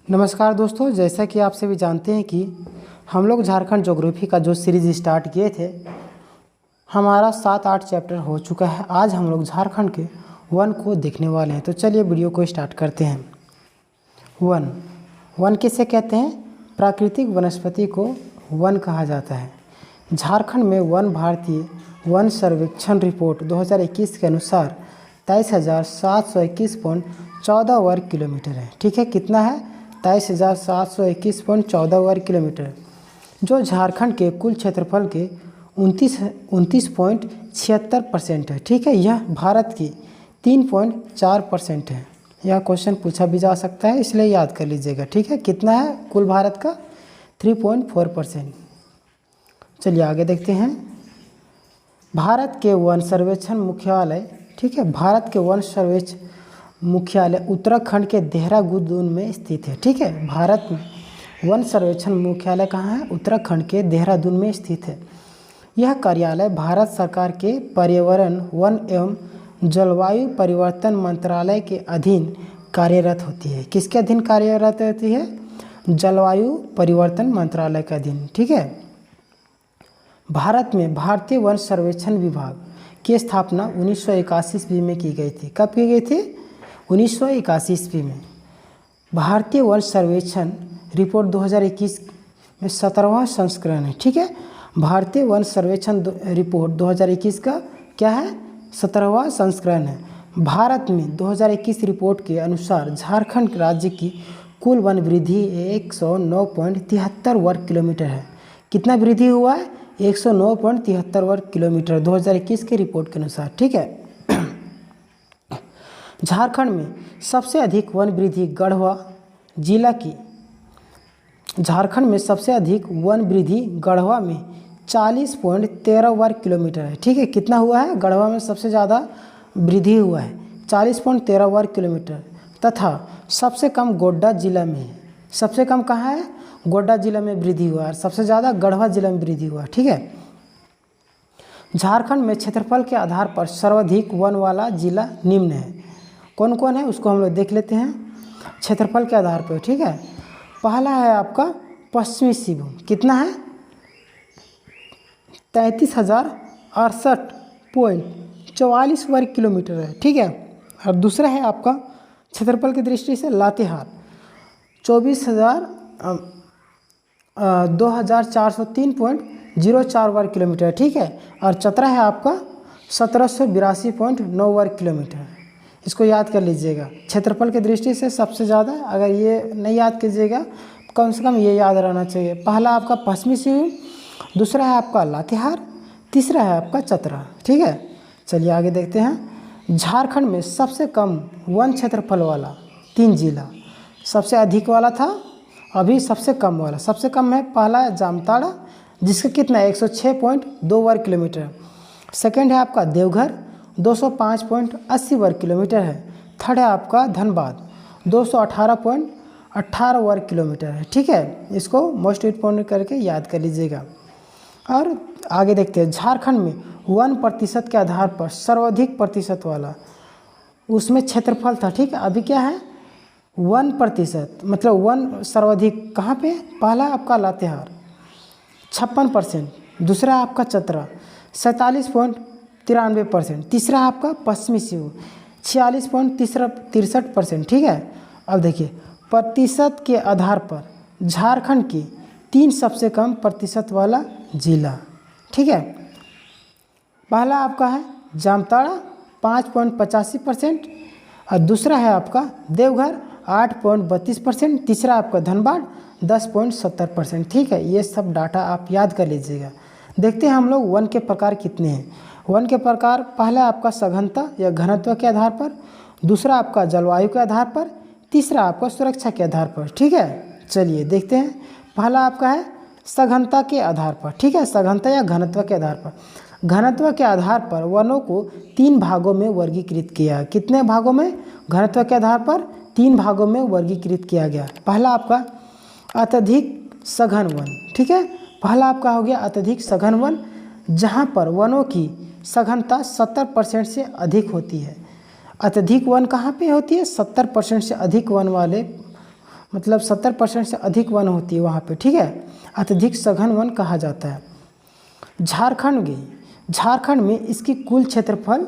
नमस्कार दोस्तों, जैसा कि आप सभी जानते हैं कि हम लोग झारखंड ज्योग्राफी का जो सीरीज़ स्टार्ट किए थे, हमारा 7-8 चैप्टर हो चुका है। आज हम लोग झारखंड के वन को देखने वाले हैं। तो चलिए वीडियो को स्टार्ट करते हैं। वन किसे कहते हैं? प्राकृतिक वनस्पति को वन कहा जाता है। झारखंड में वन भारतीय वन सर्वेक्षण रिपोर्ट 2021 के अनुसार 23,721.14 वर्ग किलोमीटर है। ठीक है, कितना है? 23,721.14 वर्ग किलोमीटर, जो झारखंड के कुल क्षेत्रफल के 29.76% है। ठीक है, यह भारत की 3.4% है। यह क्वेश्चन पूछा भी जा सकता है, इसलिए याद कर लीजिएगा। ठीक है, कितना है कुल भारत का? 3.4%। चलिए आगे देखते हैं। भारत के वन सर्वेक्षण मुख्यालय, ठीक है, भारत के वन सर्वेक्षण मुख्यालय उत्तराखंड के देहरादून में स्थित है। ठीक है, भारत में वन सर्वेक्षण मुख्यालय कहाँ है? उत्तराखंड के देहरादून में स्थित है। यह कार्यालय भारत सरकार के पर्यावरण, वन एवं जलवायु परिवर्तन मंत्रालय के अधीन कार्यरत होती है। किसके अधीन कार्यरत होती है? जलवायु परिवर्तन मंत्रालय के अधीन। ठीक है, भारत में भारतीय वन सर्वेक्षण विभाग की स्थापना 1981 ईस्वी में की गई थी। कब की गई थी? 1981 ईस्वी में। भारतीय वन सर्वेक्षण रिपोर्ट 2021 में 17वां संस्करण है। ठीक है, भारतीय वन सर्वेक्षण रिपोर्ट 2021 का क्या है? 17वां संस्करण है। भारत में 2021 रिपोर्ट के अनुसार झारखंड राज्य की कुल वन वृद्धि 109.73 वर्ग किलोमीटर है। कितना वृद्धि हुआ है? 109.73 वर्ग किलोमीटर 2021 के रिपोर्ट के अनुसार। ठीक है, झारखंड में सबसे अधिक वन वृद्धि गढ़वा जिला की, झारखंड में सबसे अधिक वन वृद्धि गढ़वा में 40.13 वर्ग किलोमीटर है। ठीक है, कितना हुआ है? गढ़वा में सबसे ज़्यादा वृद्धि हुआ है, 40.13 वर्ग किलोमीटर। तथा सबसे कम गोड्डा जिला में है। सबसे कम कहाँ है? गोड्डा जिला में वृद्धि हुआ है। सबसे ज़्यादा गढ़वा जिला में वृद्धि हुआ है। ठीक है, झारखंड में क्षेत्रफल के आधार पर सर्वाधिक वन वाला जिला निम्न है। कौन कौन है उसको हम लोग देख लेते हैं क्षेत्रफल के आधार पर। ठीक है, पहला है आपका पश्चिमी सिंहभूम। कितना है? 33,068.44 वर्ग किलोमीटर है। ठीक है, और दूसरा है आपका क्षेत्रफल की दृष्टि से लातेहार 24,403.04 वर्ग किलोमीटर। ठीक है, और चतरा है आपका 1782.9 वर्ग किलोमीटर। इसको याद कर लीजिएगा। क्षेत्रफल की दृष्टि से सबसे ज़्यादा, अगर ये नहीं याद कीजिएगा कम से कम ये याद रहना चाहिए। पहला आपका पश्चिमी सिंहभूम, दूसरा है आपका लातेहार, तीसरा है आपका चतरा। ठीक है, चलिए आगे देखते हैं। झारखंड में सबसे कम वन क्षेत्रफल वाला 3 जिला, सबसे अधिक वाला था, अभी सबसे कम वाला। सबसे कम है पहला है जामताड़ा, जिसका कितना है? 106.2 वर्ग किलोमीटर। सेकेंड है आपका देवघर, 205.80 वर्ग किलोमीटर है। थर्ड है आपका धनबाद, 218.18 वर्ग किलोमीटर है। ठीक है, इसको मोस्ट इम्पोर्टेंट करके याद कर लीजिएगा। और आगे देखते हैं। झारखंड में 1% के आधार पर सर्वाधिक प्रतिशत वाला उसमें क्षेत्रफल था। ठीक है, अभी क्या है? 1%, मतलब 1 सर्वाधिक कहाँ पे? पहला आपका लातेहार 56%, दूसरा आपका चतरा 47.93%, तीसरा आपका पश्चिमी सिंहभूम 46.63%। ठीक है, अब देखिए प्रतिशत के आधार पर झारखंड की 3 सबसे कम प्रतिशत वाला जिला। ठीक है, पहला आपका है जामताड़ा 5.85%, और दूसरा है आपका देवघर 8.32%, तीसरा आपका धनबाद 10.70%। ठीक है, ये सब डाटा आप याद कर लीजिएगा। देखते हैं हम लोग वन के प्रकार कितने हैं। वन के प्रकार, पहला आपका सघनता या घनत्व के आधार पर, दूसरा आपका जलवायु के आधार पर, तीसरा आपका सुरक्षा के आधार पर। ठीक है, चलिए देखते हैं। पहला आपका है सघनता के आधार पर। ठीक है, सघनता या घनत्व के आधार पर। घनत्व के आधार पर वनों को 3 भागों में वर्गीकृत किया। कितने भागों में? घनत्व के आधार पर 3 भागों में वर्गीकृत किया गया। पहला आपका अत्यधिक सघन वन। ठीक है, पहला आपका हो गया अत्यधिक सघन वन, जहाँ पर वनों की सघनता 70% से अधिक होती है। अत्यधिक वन कहाँ पे होती है? 70% से अधिक वन वाले मतलब 70% से अधिक वन होती है वहाँ पे, ठीक है, अत्यधिक सघन वन कहा जाता है। झारखंड में इसकी कुल क्षेत्रफल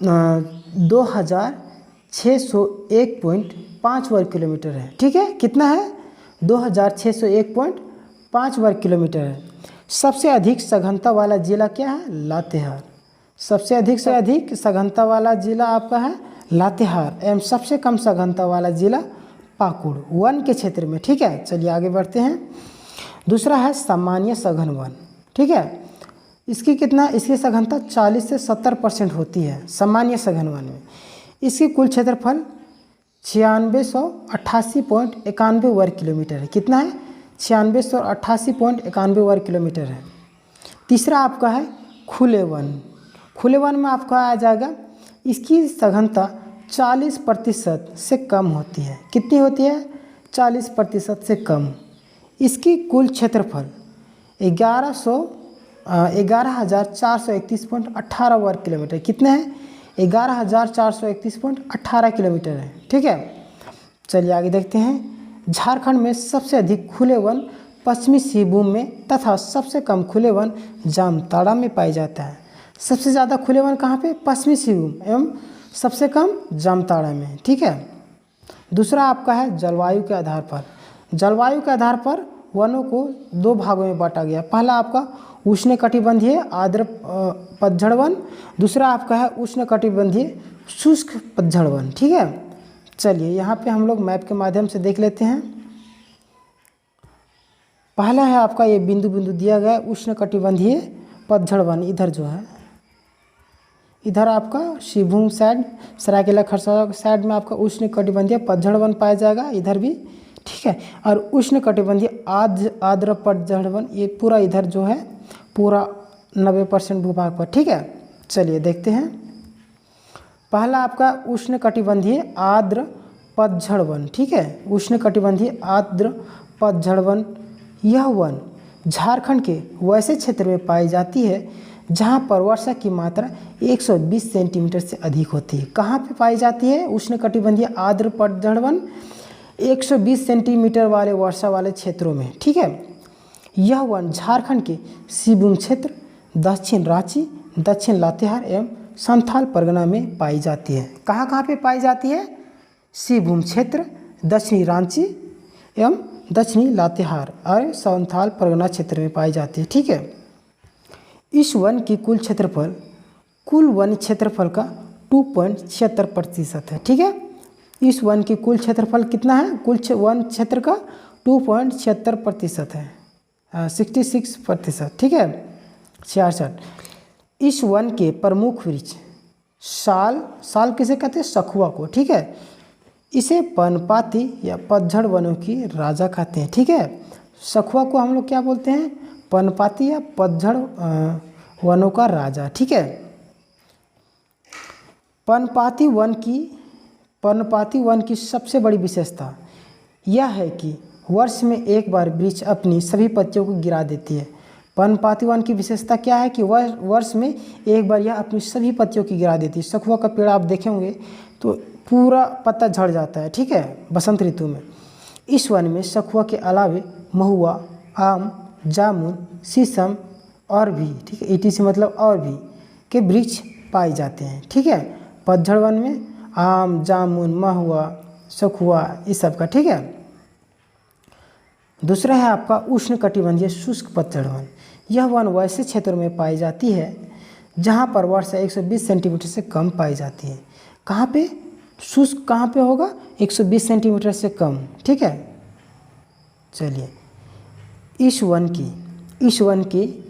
2601.5 वर्ग किलोमीटर है, ठीक है, कितना है 2601.5 वर्ग किलोमीटर है। सबसे अधिक सघनता वाला जिला क्या है, लातेहार। सबसे अधिक सघनता वाला जिला आपका है लातेहार एवं सबसे कम सघनता वाला जिला पाकुड़ वन के क्षेत्र में, ठीक है। चलिए आगे बढ़ते हैं। दूसरा है सामान्य सघन वन, ठीक है, इसकी सघनता 40 से 70% होती है सामान्य सघन वन में। इसकी कुल क्षेत्रफल 9688.91 वर्ग किलोमीटर है, कितना है 9688.91 वर्ग किलोमीटर है। तीसरा आपका है खुले वन में आपका आ जाएगा, इसकी सघनता 40% से कम होती है, कितनी होती है 40% से कम। इसकी कुल क्षेत्रफल 11,431.18 वर्ग किलोमीटर, कितने हैं 11,431.18 किलोमीटर है, ठीक है। चलिए आगे देखते हैं। झारखंड में सबसे अधिक खुले वन पश्चिमी सिंहभूम में तथा सबसे कम खुले वन जामताड़ा में पाई जाता है। सबसे ज़्यादा खुले वन कहाँ पे, पश्चिमी सिंहभूम एवं सबसे कम जामताड़ा में, ठीक है। दूसरा आपका है जलवायु के आधार पर। जलवायु के आधार पर वनों को दो भागों में बांटा गया। पहला आपका उष्णकटिबंधीय आर्द्र पतझड़ वन, दूसरा आपका है उष्णकटिबंधीय शुष्क पतझड़ वन, ठीक है। चलिए यहाँ पे हम लोग मैप के माध्यम से देख लेते हैं। पहला है आपका ये बिंदु दिया गया उष्णकटिबंधीय पतझड़ वन, इधर जो है इधर आपका सिंहभूम साइड सरायकेला खरसावां साइड में आपका उष्णकटिबंधीय पतझड़ वन पाया जाएगा, इधर भी, ठीक है। और उष्णकटिबंधीय आर्द्र पतझड़ वन ये पूरा इधर जो है पूरा 90% भूभाग पर, ठीक है। चलिए देखते हैं। पहला आपका उष्णकटिबंधीय आर्द्र पतझड़ वन, ठीक है, उष्णकटिबंधीय आर्द्र पतझड़ वन। यह वन झारखंड के वैसे क्षेत्र में पाई जाती है जहां पर वर्षा की मात्रा 120 सेंटीमीटर से अधिक होती है। कहाँ पे पाई जाती है उष्णकटिबंधीय आर्द्र पतझड़ वन, 120 सेंटीमीटर वाले वर्षा वाले क्षेत्रों में, ठीक है। यह वन झारखंड के सिंहभूम क्षेत्र, दक्षिण रांची, दक्षिण लातेहार एवं संथाल परगना में पाई जाती है। कहाँ पे पाई जाती है, सिंहभूम क्षेत्र, दक्षिणी रांची एवं दक्षिणी लातेहार और संथाल परगना क्षेत्र में पाई जाती है, ठीक है। इस वन की कुल वन क्षेत्रफल का 2.76% है, ठीक है। इस वन की कुल क्षेत्रफल कितना है, कुल वन क्षेत्र का 2.76% है, 66%, ठीक है, 66। इस वन के प्रमुख वृक्ष साल किसे कहते हैं, सखुआ को, ठीक है। इसे पर्णपाती या पतझड़ वनों की राजा कहते हैं, ठीक है। सखुआ को हम लोग क्या बोलते हैं, पर्णपाती या पतझड़ वनों का राजा, ठीक है। पर्णपाती वन की सबसे बड़ी विशेषता यह है कि वर्ष में एक बार वृक्ष अपनी सभी पत्तियों को गिरा देती है। पर्णपाती वन की विशेषता क्या है कि वह वर्ष में एक बार यह अपनी सभी पत्तियों की गिरा देती है। सखुआ का पेड़ आप देखेंगे तो पूरा पत्ता झड़ जाता है, ठीक है, बसंत ऋतु में। इस वन में सखुआ के अलावे महुआ, आम, जामुन, शीशम और भी, ठीक है, ETC मतलब और भी के वृक्ष पाए जाते हैं, ठीक है। पतझड़ वन में आम, जामुन, महुआ, सखुआ इस सब का, ठीक है। दूसरा है आपका उष्णकटिबंधीय शुष्क पतझड़ वन। यह वन वैसे क्षेत्रों में पाई जाती है जहां पर वर्षा 120 सेंटीमीटर से कम पाई जाती है। कहाँ पे शुष्क, कहाँ पे होगा 120 सेंटीमीटर से कम, ठीक है। चलिए इस वन की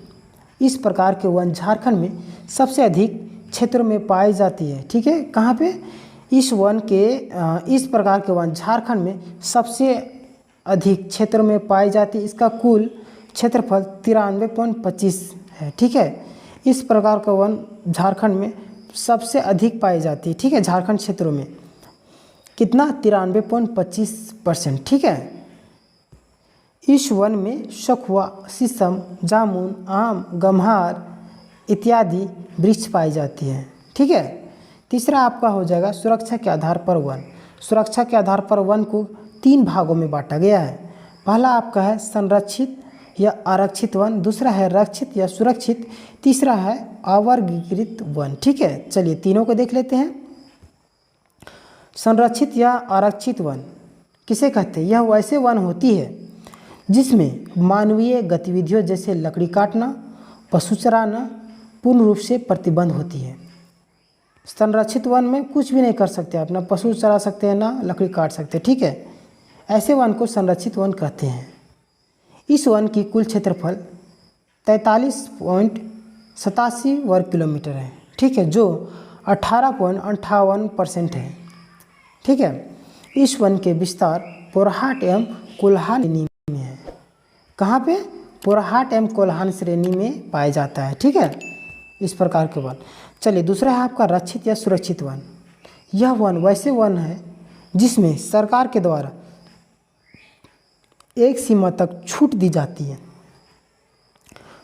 इस प्रकार के वन झारखंड में सबसे अधिक क्षेत्रों में पाई जाती है, ठीक है। कहाँ पे इस प्रकार के वन झारखंड में सबसे अधिक क्षेत्रों में पाई जाती है। इसका कुल क्षेत्रफल 93.25 है, ठीक है। इस प्रकार का वन झारखंड में सबसे अधिक पाई जाती है, ठीक है। झारखंड क्षेत्रों में कितना 93.25%, ठीक है। इस वन में सखुआ, शीशम, जामुन, आम, गम्हार इत्यादि वृक्ष पाई जाती हैं, ठीक है। तीसरा आपका हो जाएगा सुरक्षा के आधार पर वन। सुरक्षा के आधार पर वन को 3 भागों में बांटा गया है। पहला आपका है संरक्षित या आरक्षित वन, दूसरा है रक्षित या सुरक्षित, तीसरा है अवर्गीकृत वन। ठीक है, चलिए तीनों को देख लेते हैं। संरक्षित या आरक्षित वन किसे कहते हैं? यह वैसे वन होती है जिसमें मानवीय गतिविधियों जैसे लकड़ी काटना, पशु चराना पूर्ण रूप से प्रतिबंध होती है। संरक्षित वन में कुछ भी नहीं कर सकते, अपना पशु चरा सकते हैं ना लकड़ी काट सकते। ठीक है, ऐसे वन को संरक्षित वन कहते हैं। इस वन की कुल क्षेत्रफल 43.87 वर्ग किलोमीटर है। ठीक है, जो 18.58% है। ठीक है, इस वन के विस्तार पोरहाट एवं कोल्हान श्रेणी में है। कहाँ पे? पोरहाट एवं कोल्हान श्रेणी में पाया जाता है। ठीक है, इस प्रकार के वन। चलिए दूसरा है आपका रक्षित या सुरक्षित वन। यह वन वैसे वन है जिसमें सरकार के द्वारा एक सीमा तक छूट दी जाती है।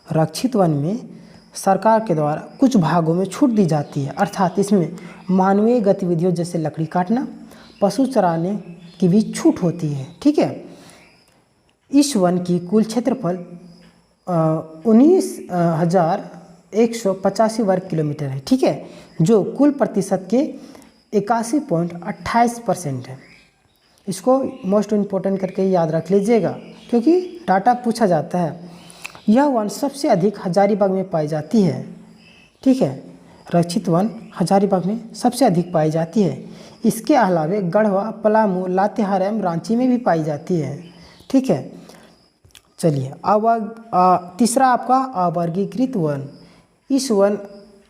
रक्षित वन में सरकार के द्वारा कुछ भागों में छूट दी जाती है, अर्थात इसमें मानवीय गतिविधियों जैसे लकड़ी काटना, पशु चराने की भी छूट होती है। ठीक है, इस वन की कुल क्षेत्रफल 19,185 वर्ग किलोमीटर है। ठीक है, जो कुल प्रतिशत के 81.28% है। इसको मोस्ट इम्पोर्टेंट करके याद रख लीजिएगा क्योंकि डाटा पूछा जाता है। यह वन सबसे अधिक हजारीबाग में पाई जाती है। ठीक है, रक्षित वन हजारीबाग में सबसे अधिक पाई जाती है। इसके अलावा गढ़वा, पलामू, लातेहार एवं रांची में भी पाई जाती है। ठीक है, चलिए तीसरा आपका अवर्गीकृत वन।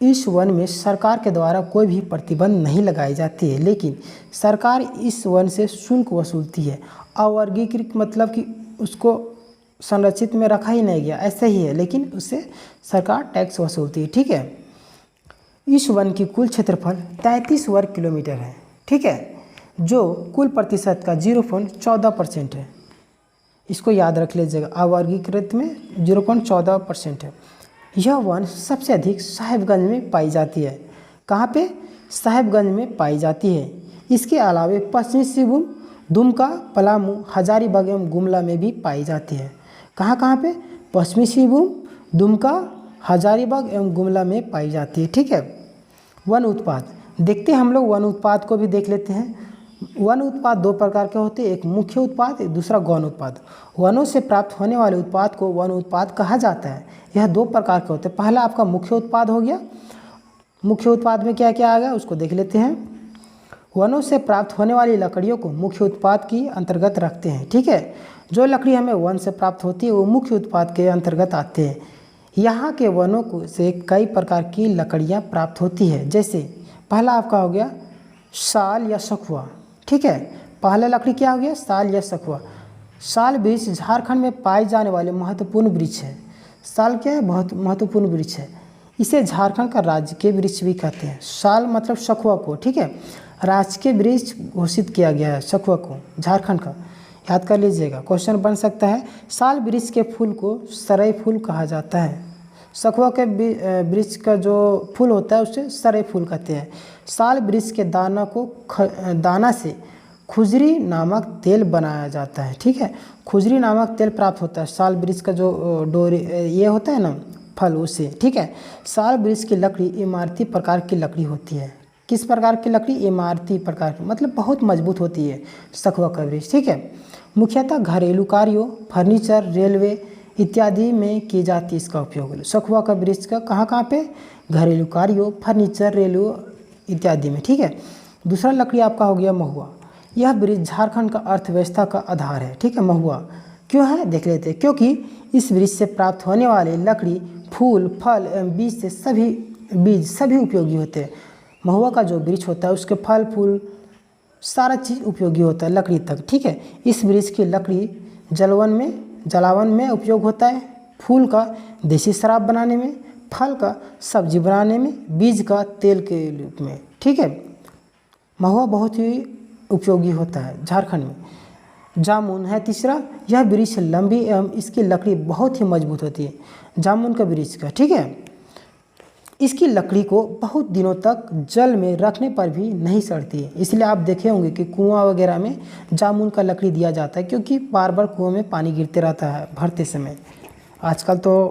इस वन में सरकार के द्वारा कोई भी प्रतिबंध नहीं लगाई जाती है, लेकिन सरकार इस वन से शुल्क वसूलती है। अवर्गीकृत मतलब कि उसको संरक्षित में रखा ही नहीं गया, ऐसे ही है, लेकिन उससे सरकार टैक्स वसूलती है। ठीक है, इस वन की कुल क्षेत्रफल 33 वर्ग किलोमीटर है। ठीक है, जो कुल प्रतिशत का 0.14% है। इसको याद रख लीजिएगा, अवर्गीकृत में 0.14% है। यह वन सबसे अधिक साहिबगंज में पाई जाती है। कहाँ पे? साहिबगंज में पाई जाती है। इसके अलावा पश्चिमी सिंहभूम, दुमका, पलामू, हजारीबाग एवं गुमला में भी पाई जाती है। कहाँ कहाँ पे? पश्चिमी सिंहभूम, दुमका, हजारीबाग एवं गुमला में पाई जाती है। ठीक है, वन उत्पाद देखते हैं हम लोग। वन उत्पाद को भी देख लेते हैं। वन उत्पाद 2 प्रकार के होते हैं, एक मुख्य उत्पाद, एक दूसरा गौण उत्पाद। वनों से प्राप्त होने वाले उत्पाद को वन उत्पाद कहा जाता है। यह 2 प्रकार के होते हैं। पहला आपका मुख्य उत्पाद हो गया। मुख्य उत्पाद में क्या क्या आ गया उसको देख लेते हैं। वनों से प्राप्त होने वाली लकड़ियों को मुख्य उत्पाद की अंतर्गत रखते हैं। ठीक है, जो लकड़ी हमें वन से प्राप्त होती है वो मुख्य उत्पाद के अंतर्गत आते हैं। यहाँ के वनों को से कई प्रकार की लकड़ियाँ प्राप्त होती है। जैसे पहला आपका हो गया साल या सखुआ। ठीक है, पहला लकड़ी क्या हो गया? साल या सखुआ। साल वृक्ष झारखंड में पाए जाने वाले महत्वपूर्ण वृक्ष है। साल क्या है? बहुत महत्वपूर्ण वृक्ष है। इसे झारखंड का राजकीय वृक्ष भी कहते हैं। साल मतलब सखुआ को, ठीक है, राजकीय वृक्ष घोषित किया गया है सखुआ को झारखंड का। याद कर लीजिएगा, क्वेश्चन बन सकता है। साल वृक्ष के फूल को सरई फूल कहा जाता है। सखुआ के वृक्ष का जो फूल होता है उसे सरई फूल कहते हैं। साल वृक्ष के दाना से खुजरी नामक तेल बनाया जाता है। ठीक है, खुजरी नामक तेल प्राप्त होता है साल वृक्ष का जो डोरी ये होता है ना फल उससे। ठीक है, साल वृक्ष की लकड़ी इमारती प्रकार की लकड़ी होती है। किस प्रकार की लकड़ी? इमारती प्रकार की, मतलब बहुत मजबूत होती है सखुआ का वृक्ष। ठीक है, मुख्यतः घरेलू कार्यों, फर्नीचर, रेलवे इत्यादि में की जाती है इसका उपयोग। सखुआ का वृक्ष का कहाँ कहाँ पे? घरेलू कार्यों, फर्नीचर, रेलवे इत्यादि में। ठीक है, दूसरा लकड़ी आपका हो गया महुआ। यह वृक्ष झारखंड का अर्थव्यवस्था का आधार है। ठीक है, महुआ क्यों है देख लेते हैं। क्योंकि इस वृक्ष से प्राप्त होने वाले लकड़ी, फूल, फल एवं बीज से सभी उपयोगी होते हैं। महुआ का जो वृक्ष होता है उसके फल, फूल सारा चीज़ उपयोगी होता है लकड़ी तक। ठीक है, इस वृक्ष की लकड़ी जलावन में उपयोग होता है, फूल का देसी शराब बनाने में, फल का सब्जी बनाने में, बीज का तेल के रूप में। ठीक है, महुआ बहुत ही उपयोगी होता है झारखंड में। जामुन है तीसरा। यह वृक्ष लंबी एवं इसकी लकड़ी बहुत ही मजबूत होती है, जामुन का वृक्ष का। ठीक है, इसकी लकड़ी को बहुत दिनों तक जल में रखने पर भी नहीं सड़ती है। इसलिए आप देखे होंगे कि कुआं वगैरह में जामुन का लकड़ी दिया जाता है, क्योंकि बार बार कुआं में पानी गिरते रहता है भरते समय। आजकल तो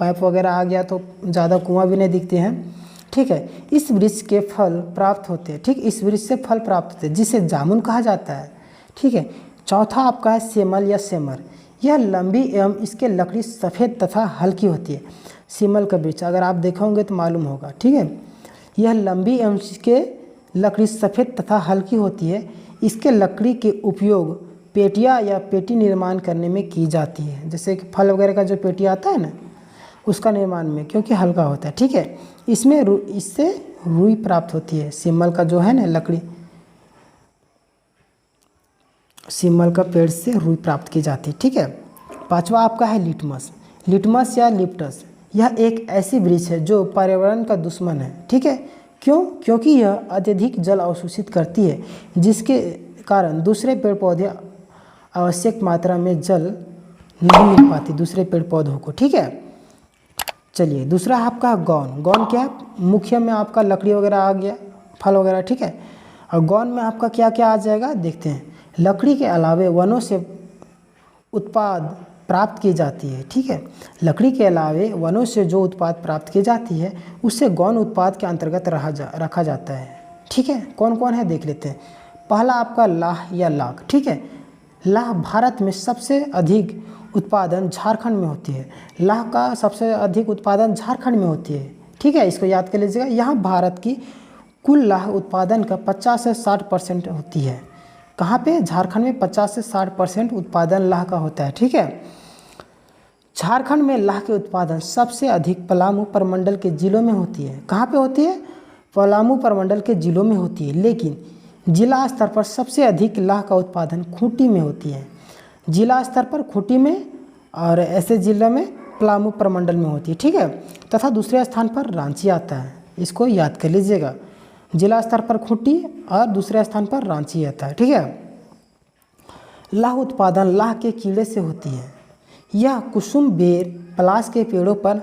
पाइप वगैरह आ गया तो ज़्यादा कुआं भी नहीं दिखते हैं, ठीक है। इस वृक्ष के फल प्राप्त होते हैं, ठीक, इस वृक्ष से फल प्राप्त होते हैं जिसे जामुन कहा जाता है, ठीक है। चौथा आपका है सेमल या सेमर। यह लंबी एवं इसके लकड़ी सफ़ेद तथा हल्की होती है। सेमल का वृक्ष अगर आप देखोगे तो मालूम होगा, ठीक है। यह लंबी एवं इसके लकड़ी सफ़ेद तथा हल्की होती है। इसके लकड़ी के उपयोग पेटियाँ या पेटी निर्माण करने में की जाती है, जैसे कि फल वगैरह का जो पेटी आता है ना, उसका निर्माण में, क्योंकि हल्का होता है, ठीक है। इससे रुई प्राप्त होती है। सेमल का जो है ना लकड़ी, सेमल का पेड़ से रुई प्राप्त की जाती है, ठीक है। पांचवा आपका है लिटमस। लिटमस या लिप्टस, यह एक ऐसी वृक्ष है जो पर्यावरण का दुश्मन है, ठीक है। क्यों? क्योंकि यह अत्यधिक जल अवशोषित करती है, जिसके कारण दूसरे पेड़ पौधे आवश्यक मात्रा में जल नहीं मिल पाती दूसरे पेड़ पौधों को, ठीक है। चलिए दूसरा आपका गौन। गौन क्या है? मुख्य में आपका लकड़ी वगैरह आ गया, फल वगैरह, ठीक है। और गौन में आपका क्या क्या आ जाएगा देखते हैं। लकड़ी के अलावे वनों से उत्पाद प्राप्त की जाती है, ठीक है। लकड़ी के अलावे वनों से जो उत्पाद प्राप्त की जाती है उससे गौन उत्पाद के अंतर्गत रखा जाता है, ठीक है। कौन कौन है देख लेते हैं। पहला आपका लाह या लाख, ठीक है। लाह भारत में सबसे अधिक उत्पादन झारखंड में होती है। लाह का सबसे अधिक उत्पादन झारखंड में होती है, ठीक है। इसको याद कर लीजिएगा। यहाँ भारत की कुल लाह उत्पादन का 50 से 60% होती है। कहाँ पे? झारखंड में 50 से 60% उत्पादन लाह का होता है, ठीक है। झारखंड में लाह के उत्पादन सबसे अधिक पलामू प्रमंडल के जिलों में होती है। कहाँ पे होती है? पलामू प्रमंडल के जिलों में होती है, लेकिन जिला स्तर पर सबसे अधिक लाह का उत्पादन खूंटी में होती है। जिला स्तर पर खूंटी में और ऐसे जिला में पलामू प्रमंडल में होती है, ठीक है। तथा दूसरे स्थान पर रांची आता है, इसको याद कर लीजिएगा। जिला स्तर पर खूंटी और दूसरे स्थान पर रांची आता है, ठीक है। लाह उत्पादन लाह के कीड़े से होती है। यह कुसुम बेर पलाश के पेड़ों पर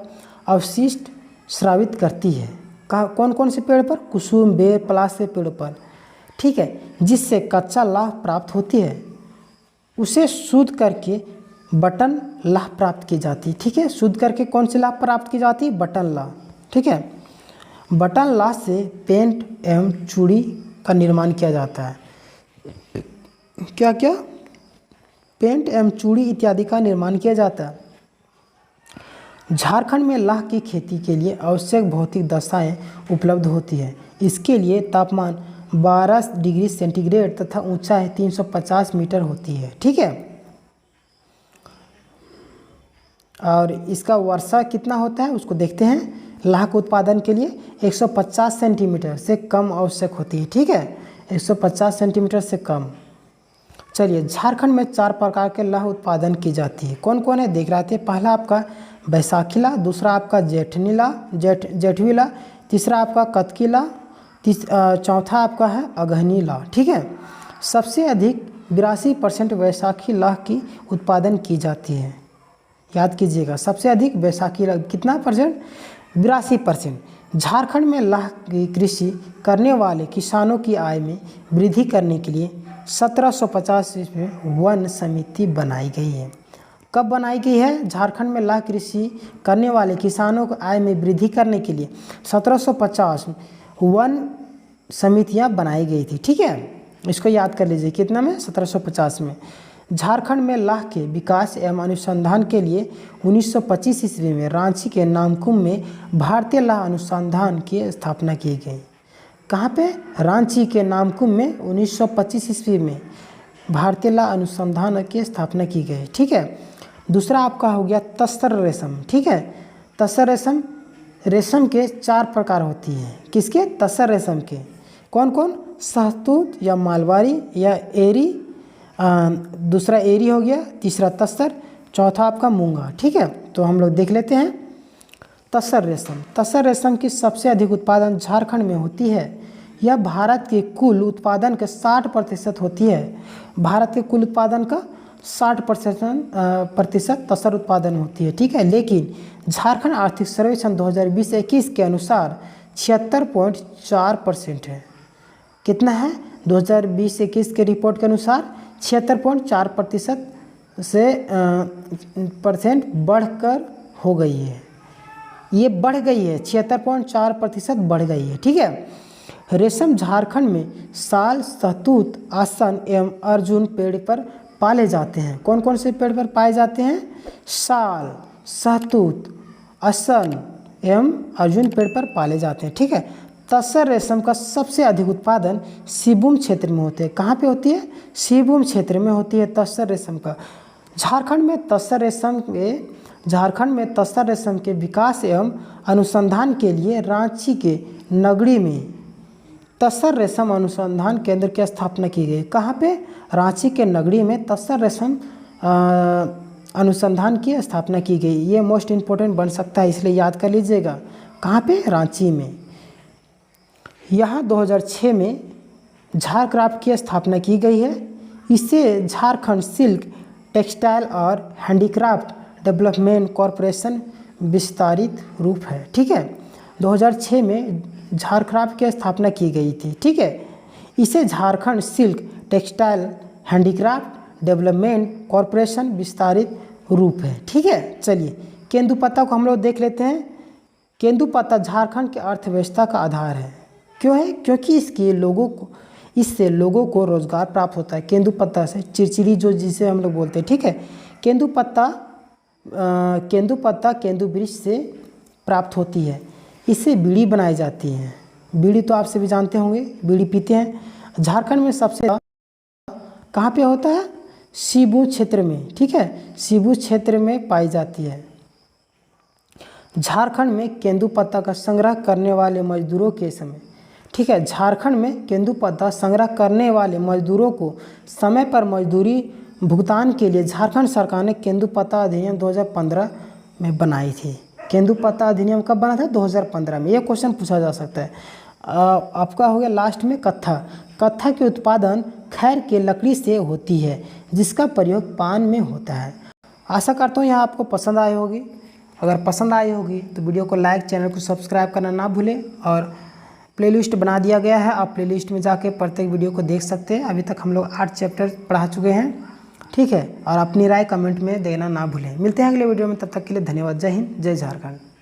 अवशिष्ट स्रावित करती है। कौन कौन से पेड़ पर? कुसुम बेर पलाश के पेड़ों पर, ठीक है। जिससे कच्चा लाह प्राप्त होती है, उसे शुद्ध करके बटन लाह प्राप्त की जाती है, ठीक है। शुद्ध करके कौन सी लाह प्राप्त की जाती है? बटन लाह, ठीक है। बटन लाह से पेंट एवं चूड़ी का निर्माण किया जाता है। क्या क्या? पेंट एवं चूड़ी इत्यादि का निर्माण किया जाता है। झारखंड में लाह की खेती के लिए आवश्यक भौतिक दशाएं उपलब्ध होती है। इसके लिए तापमान 12 डिग्री सेंटीग्रेड तथा ऊंचाई 350 मीटर होती है, ठीक है। और इसका वर्षा कितना होता है उसको देखते हैं। लाह के उत्पादन के लिए 150 सेंटीमीटर से कम आवश्यक होती है, ठीक है। 150 सेंटीमीटर से कम। चलिए झारखंड में 4 प्रकार के लाह उत्पादन की जाती है। कौन कौन है देख रहे थे। पहला आपका बैसाखी लाह, दूसरा आपका जेठवी लाह, तीसरा आपका कतकी लाह, चौथा आपका है अगहनी लाह, ठीक है। सबसे अधिक 82% बैसाखी लाह की उत्पादन की जाती है। याद कीजिएगा, सबसे अधिक बैसाखी लाह कितना परसेंट? 82%। झारखंड में लाह की कृषि करने वाले किसानों की आय में वृद्धि करने के लिए 1750 में वन समिति बनाई गई है। कब बनाई गई है? झारखंड में लाह कृषि करने वाले किसानों की आय में वृद्धि करने के लिए 1750 वन समितियां बनाई गई थी, ठीक है। इसको याद कर लीजिए, कितना में? 1750 में। झारखंड में लाह के विकास एवं अनुसंधान के लिए 1925 ईस्वी में रांची के नामकुम में भारतीय लाह अनुसंधान की स्थापना की गई। कहाँ पे? रांची के नामकुम में 1925 ईस्वी में भारतीय लाह अनुसंधान की स्थापना की गई, ठीक है। दूसरा आपका हो गया तस्सर रेशम, ठीक है। तस्सर रेशम, रेशम के 4 प्रकार होती हैं। किसके? तस्सर रेशम के। कौन कौन? शहतूत या मालवारी या एरी, दूसरा एरी हो गया, तीसरा तस्सर, चौथा आपका मूंगा, ठीक है। तो हम लोग देख लेते हैं तस्सर रेशम। तस्सर रेशम की सबसे अधिक उत्पादन झारखंड में होती है। यह भारत के कुल उत्पादन के 60% होती है। भारत के कुल उत्पादन का प्रतिशत तसर उत्पादन होती है, ठीक है। लेकिन झारखंड आर्थिक सर्वेक्षण 2020-21 के अनुसार 76.4% है। कितना है? 2020-21 के रिपोर्ट के अनुसार 76.4% से % बढ़कर हो गई है। ये बढ़ गई है, 76.4% बढ़ गई है, ठीक है। रेशम झारखंड में साल, सहतूत, आसन एवं अर्जुन पेड़ पर पाले जाते हैं। कौन कौन से पेड़ पर पाए जाते हैं? साल, सहतूत, आसन एवं अर्जुन पेड़ पर पाले जाते हैं, ठीक है। तसर रेशम का सबसे अधिक उत्पादन सिंहभूम क्षेत्र में होते हैं। कहाँ पे होती है? सिंहभूम क्षेत्र में होती है तसर रेशम का। झारखंड में तसर रेशम के विकास एवं अनुसंधान के लिए रांची के नगड़ी में तसर रेशम अनुसंधान केंद्र की स्थापना की गई। कहाँ पे? रांची के नगड़ी में तसर रेशम अनुसंधान की स्थापना की गई। ये मोस्ट इम्पोर्टेंट बन सकता है, इसलिए याद कर लीजिएगा। कहाँ पे? रांची में। यहाँ 2006 में झारक्राफ्ट की स्थापना की गई है। इसे झारखंड सिल्क, टेक्सटाइल और हैंडीक्राफ्ट डेवलपमेंट कॉरपोरेशन विस्तारित रूप है, ठीक है। 2006 में झारक्राफ्ट की स्थापना की गई थी, ठीक है। इसे Jharkhand silk, textile, handicraft development corporation विस्तारित रूप है, ठीक है। चलिए केंदुपत्ता को हम लोग देख लेते हैं। केंदुपत्ता झारखंड की अर्थव्यवस्था का आधार है। क्यों है? क्योंकि इससे लोगों को रोजगार प्राप्त होता है। केंदुपत्ता से चिरचिरी जो जिसे हम लोग बोलते हैं, ठीक है। केंदुपत्ता केंदु वृक्ष से प्राप्त होती है। इससे बीड़ी बनाई जाती है। बीड़ी तो आप सभी जानते होंगे, बीड़ी पीते हैं। झारखंड में सबसे कहाँ पे होता है? सिंहभूम क्षेत्र में, ठीक है। सिंहभूम क्षेत्र में पाई जाती है। झारखंड में केंदुपत्ता का संग्रह करने वाले मजदूरों के समय, ठीक है। झारखंड में केंदुपत्ता संग्रह करने वाले मजदूरों को समय पर मजदूरी भुगतान के लिए झारखंड सरकार ने केंदुपत्ता अधिनियम 2015 में बनाई थी। केंदुपत्ता अधिनियम कब बना था? 2015 में। यह क्वेश्चन पूछा जा सकता है। आपका हो गया लास्ट में कत्था। कत्था के उत्पादन खैर के लकड़ी से होती है, जिसका प्रयोग पान में होता है। आशा करता हूँ यह आपको पसंद आई होगी। अगर पसंद आई होगी तो वीडियो को लाइक, चैनल को सब्सक्राइब करना ना भूलें। और प्लेलिस्ट बना दिया गया है, आप प्लेलिस्ट में जाके प्रत्येक वीडियो को देख सकते हैं। अभी तक हम लोग 8 चैप्टर पढ़ा चुके हैं, ठीक है। और अपनी राय कमेंट में देना ना भूलें। मिलते हैं अगले वीडियो में, तब तक के लिए धन्यवाद। जय हिंद, जय झारखंड।